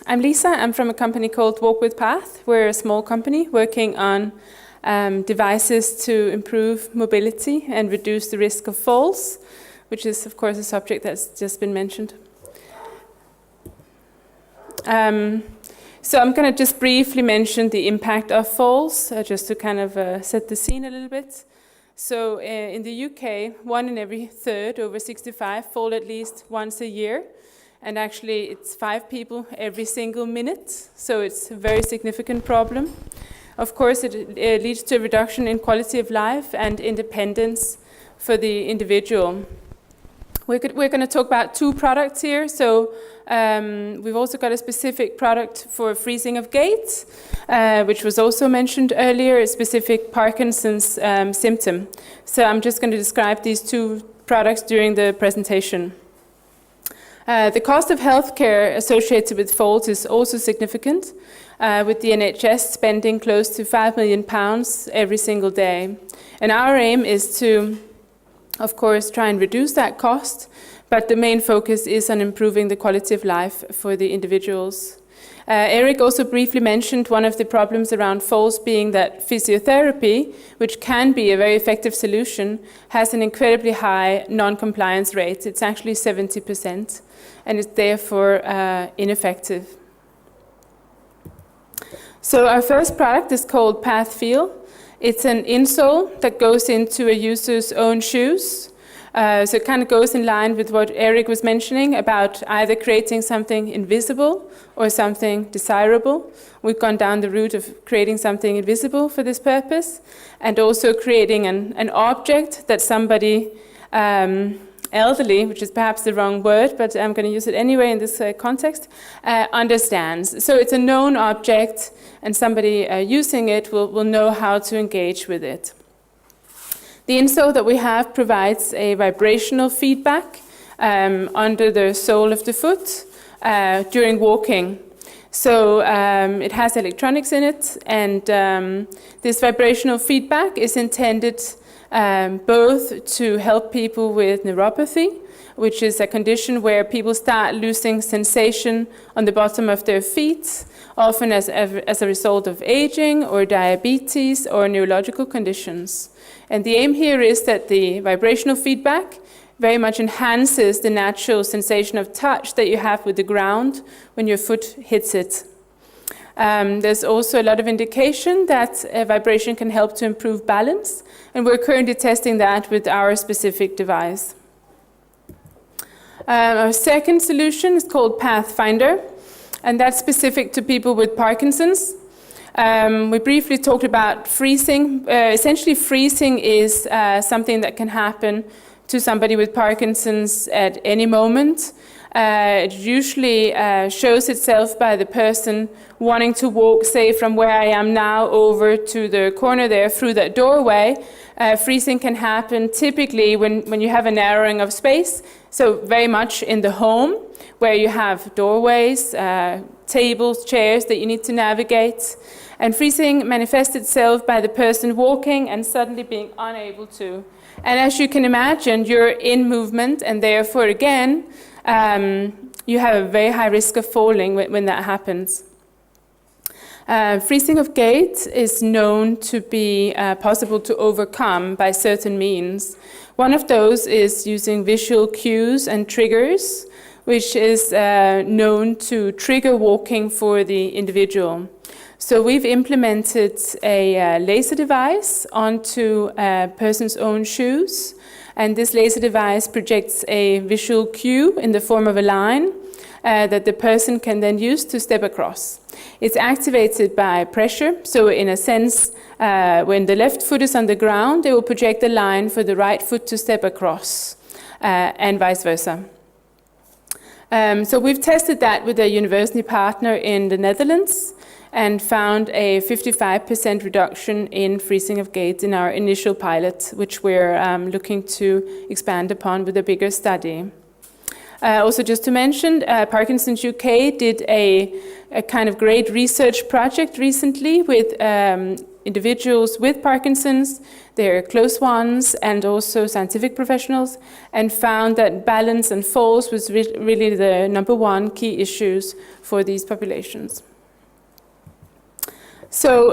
I'm Lisa. I'm from a company called Walk with Pape. We're a small company working on devices to improve mobility and reduce the risk of falls, which is, of course, a subject that's just been mentioned. So I'm going to just briefly mention the impact of falls, just to kind of set the scene a little bit. So in the UK, 1 in every 3 over 65 fall at least once a year. And actually, it's 5 people every single minute. So it's a very significant problem. Of course, it leads to a reduction in quality of life and independence for the individual. We're going to talk about 2 products here. So we've also got a specific product for freezing of gait, which was also mentioned earlier, a specific Parkinson's symptom. So I'm just going to describe these 2 products during the presentation. The cost of healthcare associated with falls is also significant, with the NHS spending close to £5 million every single day. And our aim is to, of course, try and reduce that cost, but the main focus is on improving the quality of life for the individuals. Eric also briefly mentioned one of the problems around falls being that physiotherapy, which can be a very effective solution, has an incredibly high non-compliance rate. It's actually 70%, and it's therefore ineffective. So our first product is called Passfield. It's an insole that goes into a user's own shoes. So it kind of goes in line with what Eric was mentioning about either creating something invisible or something desirable. We've gone down the route of creating something invisible for this purpose, and also creating an object that somebody elderly, which is perhaps the wrong word, but I'm going to use it anyway in this context, understands. So it's a known object, and somebody using it will know how to engage with it. The insole that we have provides a vibrational feedback under the sole of the foot during walking. So it has electronics in it, and this vibrational feedback is intended both to help people with neuropathy, which is a condition where people start losing sensation on the bottom of their feet, often as a result of aging or diabetes or neurological conditions. And the aim here is that the vibrational feedback very much enhances the natural sensation of touch that you have with the ground when your foot hits it. There's also a lot of indication that vibration can help to improve balance, and we're currently testing that with our specific device. Our second solution is called Pathfinder, and that's specific to people with Parkinson's. We briefly talked about freezing. Essentially, freezing is something that can happen to somebody with Parkinson's at any moment. It usually shows itself by the person wanting to walk, say, from where I am now over to the corner there through that doorway. Freezing can happen typically when you have a narrowing of space, so very much in the home, where you have doorways, tables, chairs that you need to navigate. And freezing manifests itself by the person walking and suddenly being unable to. And as you can imagine, you're in movement, and therefore, again, you have a very high risk of falling when that happens. Freezing of gait is known to be possible to overcome by certain means. One of those is using visual cues and triggers, which is known to trigger walking for the individual. So we've implemented a laser device onto a person's own shoes, and this laser device projects a visual cue in the form of a line that the person can then use to step across. It's activated by pressure, so in a sense, when the left foot is on the ground, it will project a line for the right foot to step across, and vice versa. So we've tested that with a university partner in the Netherlands, and found a 55% reduction in freezing of gait in our initial pilot, which we're looking to expand upon with a bigger study. Also, just to mention, Parkinson's UK did a kind of great research project recently with individuals with Parkinson's, their close ones, and also scientific professionals, and found that balance and falls was really the number one key issues for these populations. So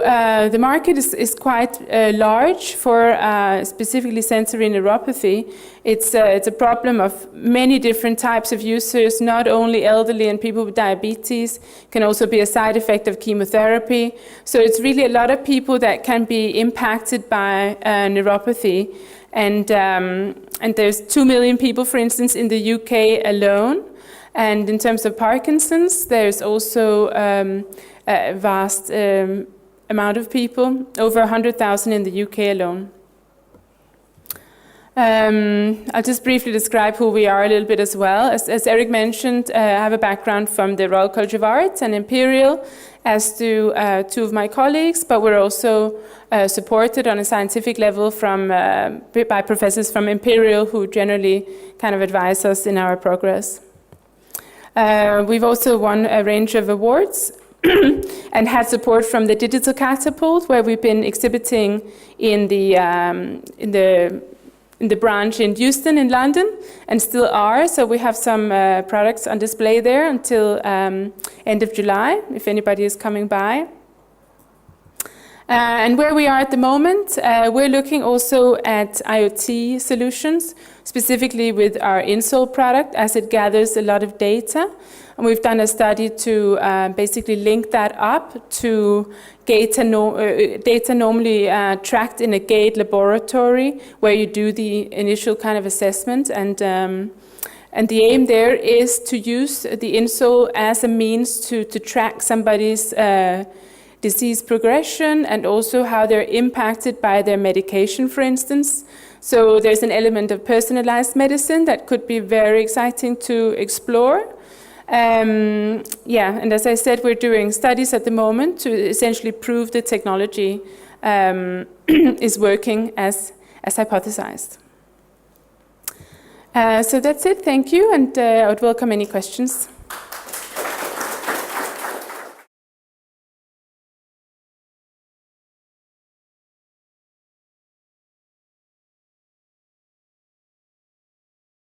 the market is quite large for specifically sensory neuropathy. It's a problem of many different types of users, not only elderly and people with diabetes, can also be a side effect of chemotherapy. So it's really a lot of people that can be impacted by neuropathy. And there's 2 million people, for instance, in the UK alone. And in terms of Parkinson's, there's also a vast amount of people, over 100,000 in the UK alone. I'll just briefly describe who we are a little bit as well. As Eric mentioned, I have a background from the Royal College of Art and Imperial, as do two of my colleagues, but we're also supported on a scientific level by professors from Imperial who generally kind of advise us in our progress. We've also won a range of awards and had support from the Digital Catapult, where we've been exhibiting in the branch in Euston in London, and still are. So we have some products on display there until end of July, if anybody is coming by. And where we are at the moment, we're looking also at IoT solutions, specifically with our insole product, as it gathers a lot of data. And we've done a study to basically link that up to data normally tracked in a gait laboratory, where you do the initial kind of assessment. And the aim there is to use the insole as a means to track somebody's disease progression, and also how they're impacted by their medication, for instance. So there's an element of personalized medicine that could be very exciting to explore. And as I said, we're doing studies at the moment to essentially prove the technology is working as hypothesized. So that's it, thank you, and I would welcome any questions.